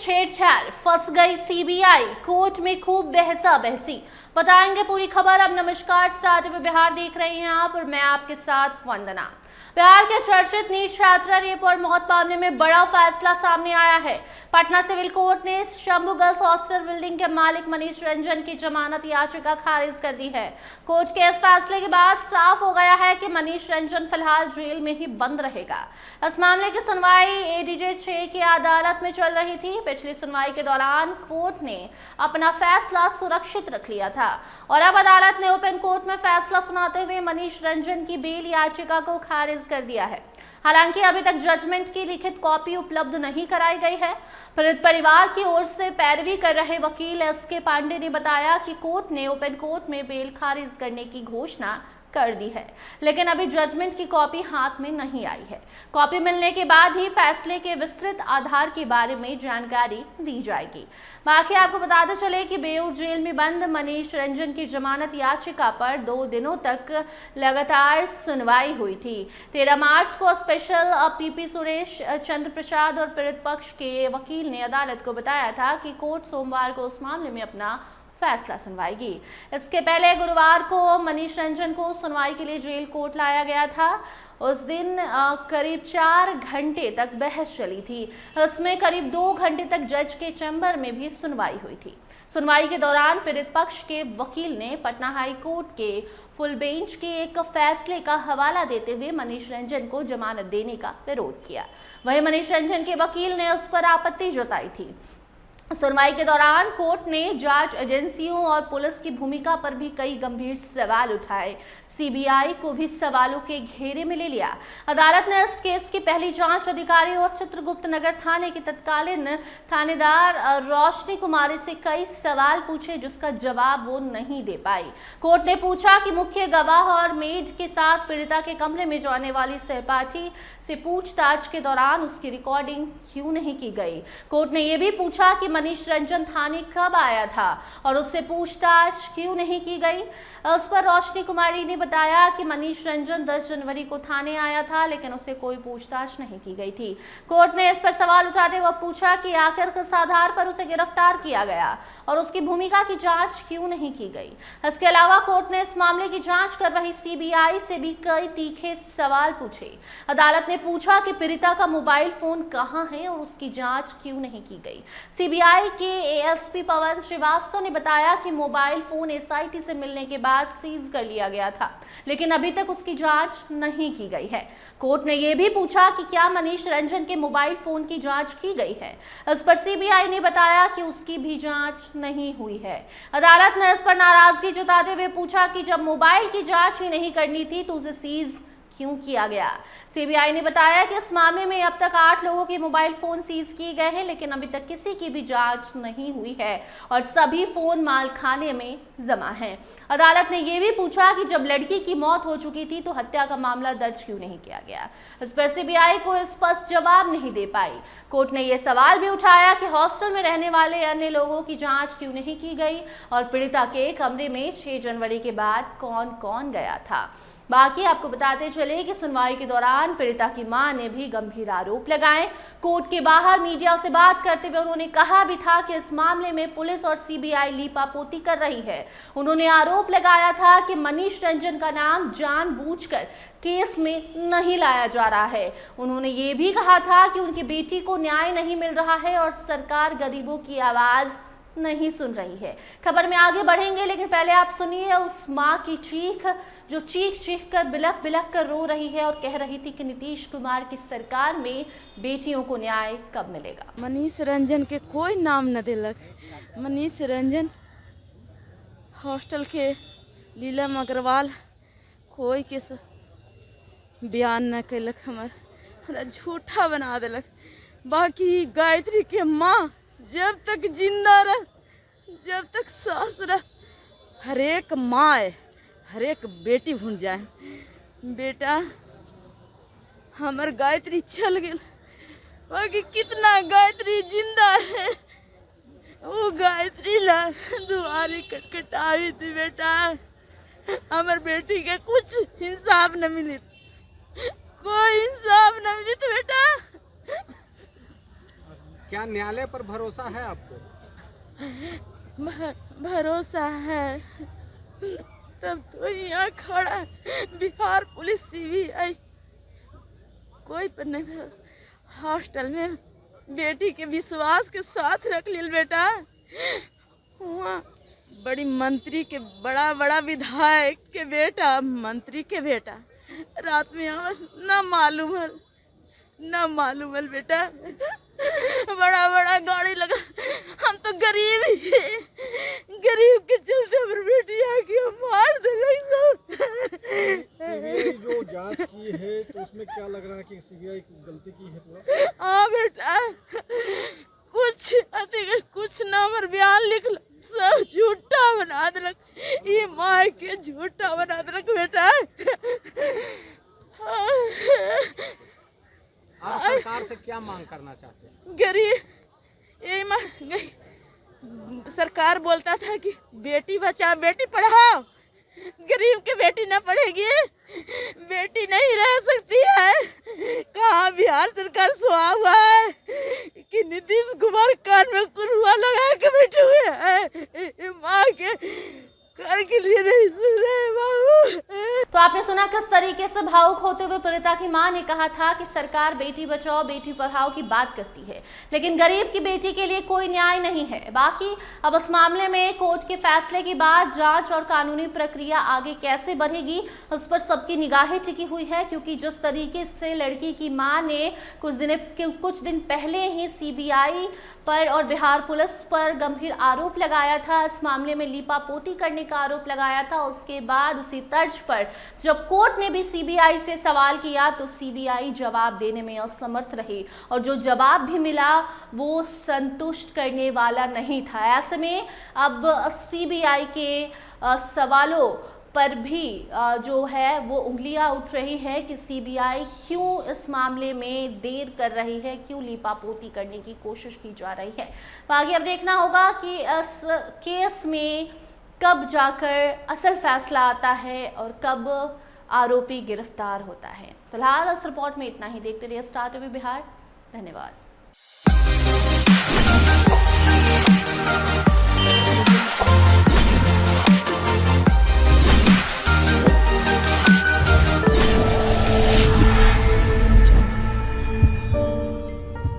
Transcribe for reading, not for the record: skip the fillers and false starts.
छेड़छाड़, फंस गई सीबीआई, कोर्ट में खूब बहसा बहसी। बताएंगे पूरी खबर। अब नमस्कार, स्टार टीवी बिहार देख रहे हैं आप और मैं आपके साथ वंदना। बिहार के चर्चित नीट छात्रा रेप और मौत मामले में बड़ा फैसला सामने आया है। पटना सिविल कोर्ट ने शंभू गर्ल्स हॉस्टल बिल्डिंग के मालिक मनीष रंजन की जमानत याचिका खारिज कर दी है। कोर्ट के इस फैसले के बाद साफ हो गया है कि मनीष रंजन फिलहाल जेल में ही बंद रहेगा। इस मामले की सुनवाई एडीजे 6 की अदालत में चल रही थी। पिछली सुनवाई के दौरान कोर्ट ने अपना फैसला सुरक्षित रख लिया था और अब अदालत ने ओपन कोर्ट में फैसला सुनाते हुए मनीष रंजन की बेल याचिका को खारिज कर दिया है। हालांकि अभी तक जजमेंट की लिखित कॉपी उपलब्ध नहीं कराई गई है। पीड़ित परिवार की ओर से पैरवी कर रहे वकील एसके पांडे ने बताया कि कोर्ट ने ओपन कोर्ट में बेल खारिज करने की घोषणा कर दी है, लेकिन अभी जजमेंट की कॉपी हाथ में नहीं आई है। कॉपी मिलने के बाद ही फैसले के विस्तृत आधार के बारे में जानकारी दी जाएगी। बाकी आपको बताते चले कि बेऊर जेल में बंद मनीष रंजन की जमानत याचिका पर 2 दिनों तक लगातार सुनवाई हुई थी। 13 मार्च को स्पेशल पीपी सुरेश चंद्र प्रसाद और पीड़ित पक्ष के वकील ने अदालत को बताया था कि कोर्ट सोमवार को उस मामले में अपना फैसला सुनवाएगी। इसके पहले गुरुवार को मनीष रंजन को सुनवाई के लिए जेल कोर्ट लाया गया था। उस दिन करीब 4 घंटे तक बहस चली थी। इसमें करीब 2 घंटे तक जज के चैम्बर में भी सुनवाई हुई थी। सुनवाई के दौरान पीड़ित पक्ष के वकील ने पटना हाई कोर्ट के फुल बेंच के एक फैसले का हवाला देते हुए मनीष रंजन को जमानत देने का विरोध किया। वहीं मनीष रंजन के वकील ने उस पर आपत्ति जताई थी। सुनवाई के दौरान कोर्ट ने जांच एजेंसियों और पुलिस की भूमिका पर भी कई गंभीर सवाल उठाए। सीबीआई को भी सवालों के घेरे में ले लिया। अदालत ने इस केस की पहली जांच अधिकारी और चित्रगुप्त नगर थाने की तत्कालीन थानेदार रोशनी कुमारी से कई सवाल पूछे, जिसका जवाब वो नहीं दे पाई। कोर्ट ने पूछा कि मुख्य गवाह और मेड के साथ पीड़िता के कमरे में जाने वाली सहपाठी से पूछताछ के दौरान उसकी रिकॉर्डिंग क्यों नहीं की गई। कोर्ट ने यह भी पूछा कि मनीष रंजन थाने कब आया था और उससे पूछताछ क्यों नहीं की गई। उस पर रोशनी कुमारी ने बताया कि मनीष रंजन 10 जनवरी को थाने आया था, लेकिन उससे कोई पूछताछ नहीं की गई थी। कोर्ट ने इस पर सवाल उठाते हुए पूछा कि आखिर किस आधार पर उसे गिरफ्तार किया गया और उसकी भूमिका की जांच क्यों नहीं की गई। इसके अलावा कोर्ट ने इस मामले की जांच कर रही सीबीआई से भी कई तीखे सवाल पूछे। अदालत ने पूछा कि पीड़िता का मोबाइल फोन कहां है और उसकी जांच क्यों नहीं की गई। सीबीआई के एएसपी पवन श्रीवास्तव ने बताया कि मोबाइल फोन एसआईटी से मिलने के बाद सीज कर लिया गया था, लेकिन अभी तक उसकी जांच नहीं की गई है। कोर्ट ने यह भी पूछा कि क्या मनीष रंजन के मोबाइल फोन की जांच की गई है। इस पर सीबीआई ने बताया कि उसकी भी जांच नहीं हुई है। अदालत ने इस पर नाराजगी जताते हुए पूछा कि जब मोबाइल की जांच ही नहीं करनी थी तो उसे सीज क्यों किया गया। सीबीआई ने बताया कि इस मामले में अब तक 8 लोगों के मोबाइल फोन सीज किए गए हैं, लेकिन अभी तक किसी की भी जांच नहीं हुई है और सभी फोन मालखाने में जमा हैं। अदालत ने यह भी पूछा कि जब लड़की की मौत हो चुकी थी तो हत्या का मामला दर्ज क्यों नहीं किया गया। इस पर सीबीआई को स्पष्ट जवाब नहीं दे पाई। कोर्ट ने यह सवाल भी उठाया कि हॉस्टल में रहने वाले अन्य लोगों की जांच क्यों नहीं की गई और पीड़िता के कमरे में 6 जनवरी के बाद कौन कौन गया था। बाकी आपको बताते चले कि सुनवाई के दौरान पीड़िता की मां ने भी गंभीर आरोप लगाए। कोर्ट के बाहर मीडिया से बात करते हुए उन्होंने कहा भी था कि इस मामले में पुलिस और सीबीआई लीपापोती कर रही है। उन्होंने आरोप लगाया था कि मनीष रंजन का नाम जानबूझकर केस में नहीं लाया जा रहा है। उन्होंने ये भी कहा था कि उनकी बेटी को न्याय नहीं मिल रहा है और सरकार गरीबों की आवाज नहीं सुन रही है। खबर में आगे बढ़ेंगे, लेकिन पहले आप सुनिए उस माँ की चीख जो चीख कर बिलख बिलख कर रो रही है और कह रही थी कि नीतीश कुमार की सरकार में बेटियों को न्याय कब मिलेगा। मनीष रंजन के कोई नाम न दिलक। मनीष रंजन हॉस्टल के लीलम अग्रवाल कोई के बयान न कैलक, हमरा झूठा बना दिलक। बाकी गायत्री के माँ जब तक जिंदा रह, जब तक सास रह, हर एक माँ हर एक बेटी भूल जाए। बेटा हमर गायत्री चल गई, बाकी कितना गायत्री जिंदा है। वो गायत्री ला दुआरी कटकटावी थी बेटा। हमर बेटी के कुछ इंसाफ न मिली, कोई इंसाफ न मिली तो बेटा क्या न्यायालय पर भरोसा है आपको? भरोसा है तब तो यहाँ खड़ा बिहार पुलिस सीबीआई कोई पर नहीं भरोसा। हॉस्टल में बेटी के विश्वास के साथ रख लिया बेटा। वहाँ बड़ी मंत्री के बड़ा बड़ा विधायक के बेटा, मंत्री के बेटा रात में आवा ना मालूम है बेटा। बड़ा बड़ा गाड़ी लगा, हम तो गरीब के चलते पर बेटी आके मार दिले सब। सीबीआई जो जांच की है तो उसमें क्या लग रहा है कि सीबीआई गलती की है पूरा? हाँ बेटा, कुछ नाम और बयान लिख लो, सब झूठा बना दिलक। ये माँ के झूठा बना दिलक बेटा। आप सरकार से क्या मांग करना चाहते हैं? गरीब यही माँ सरकार बोलता था कि बेटी बचाओ बेटी पढ़ाओ, गरीब की बेटी न पढ़ेगी, बेटी नहीं रह सकती है। कहाँ बिहार सरकार सोआ हुआ है कि नीतीश कुमार कान में कुरुआ लगा के बैठे हुए हैं। माँ के घर के लिए नहीं सुन रहे बाबू। तो आपने सुना किस तरीके से भावुक होते हुए पीड़िता की मां ने कहा था कि सरकार बेटी बचाओ बेटी पढ़ाओ की बात करती है, लेकिन गरीब की बेटी के लिए कोई न्याय नहीं है। बाकी अब इस मामले में कोर्ट के फैसले के बाद जांच और कानूनी प्रक्रिया आगे कैसे बढ़ेगी उस पर सबकी निगाहें टिकी हुई है, क्योंकि जिस तरीके से लड़की की मां ने कुछ दिन पहले ही सीबीआई पर और बिहार पुलिस पर गंभीर आरोप लगाया था, इस मामले में लीपापोती करने का आरोप लगाया था, उसके बाद उसी तर्ज पर जब कोर्ट ने भी सीबीआई से सवाल किया तो सीबीआई जवाब देने में असमर्थ रही और जो जवाब भी मिला वो संतुष्ट करने वाला नहीं था। ऐसे में अब सीबीआई के सवालों पर भी जो है वो उंगलियां उठ रही है कि सीबीआई क्यों इस मामले में देर कर रही है, क्यों लीपापोती करने की कोशिश की जा रही है। आगे अब देखना होगा कि इस केस में कब जाकर असल फैसला आता है और कब आरोपी गिरफ्तार होता है। फिलहाल इस रिपोर्ट में इतना ही। देखते रहिए स्टार टीवी बिहार। धन्यवाद।